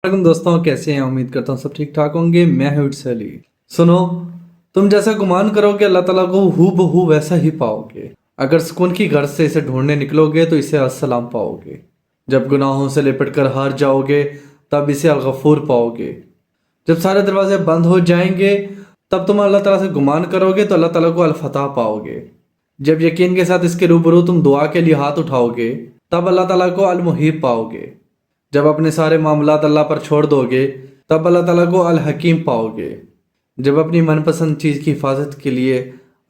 वालेकुम दोस्तों, कैसे हैं? उम्मीद करता हूँ सब ठीक ठाक होंगे। मैं हूँ इट्स अली। सुनो, तुम जैसा गुमान करोगे अल्लाह ताला को हू बहू वैसा ही पाओगे। अगर सुकून की घर से इसे ढूंढने निकलोगे तो इसे अस्सलाम पाओगे। जब गुनाहों से लिपट कर हार जाओगे तब इसे अल गफूर पाओगे। जब सारे दरवाजे बंद हो जाएंगे तब तुम अल्लाह ताला से गुमान करोगे तो अल्लाह ताला को अल फतह पाओगे। जब यकीन के साथ इसके रूबरू तुम दुआ के लिए हाथ उठाओगे तब अल्लाह ताला को अल मुहीब पाओगे। जब अपने सारे मामलात अल्लाह पर छोड़ दोगे तब अल्लाह ताला को अल हकीम पाओगे। जब अपनी मनपसंद चीज़ की हिफाजत के लिए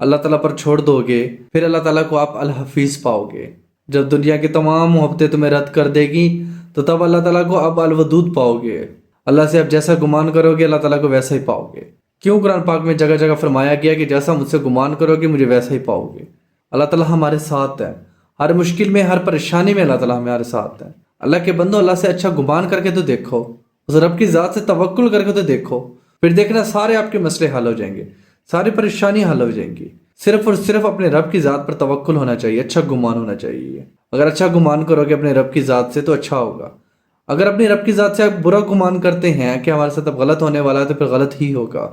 अल्लाह ताला पर छोड़ दोगे फिर अल्लाह ताला को आप अल हफीज़ पाओगे। जब दुनिया की तमाम मोहब्बतें तुम्हें रद्द कर देगी तो तब अल्लाह ताला को अब अल वदूद पाओगे। अल्लाह से अब जैसा गुमान करोगे अल्लाह ताला को वैसा ही पाओगे। क्यों कुरान पाक में जगह जगह फरमाया गया कि जैसा मुझसे गुमान करोगे मुझे वैसा ही पाओगे। अल्लाह ताला हमारे साथ है, हर मुश्किल में हर परेशानी में अल्लाह ताला हमारे साथ है। अल्लाह के बंदो, अल्लाह से अच्छा गुमान करके तो देखो, उस रब की ज़ात से तवक्कुल करके तो देखो, फिर देखना सारे आपके मसले हल हो जाएंगे, सारी परेशानी हल हो जाएंगी। सिर्फ और सिर्फ अपने रब की ज़ात पर तवक्कुल होना चाहिए, अच्छा गुमान होना चाहिए। अगर अच्छा गुमान करोगे अपने रब की ज़ात से तो अच्छा होगा। अगर अपनी रब की ज़ात से आप बुरा गुमान करते हैं कि हमारे साथ अब गलत होने वाला है तो फिर गलत ही होगा।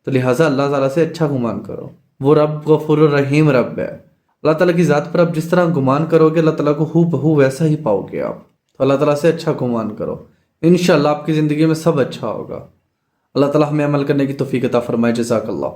तो लिहाजा अल्लाह ताला से अच्छा गुमान करो। वो रब गफूर रहीम रब है। अल्लाह ताला की ज़ात पर आप जिस तरह गुमान करोगे अल्लाह ताला को हू बहू वैसा ही पाओगे आप। तो अल्लाह ताला से अच्छा गुमान करो, इंशाअल्लाह आपकी ज़िंदगी में सब अच्छा होगा। अल्लाह ताला हमें अमल करने की तौफीक अता फरमाए। जज़ाकल्लाह।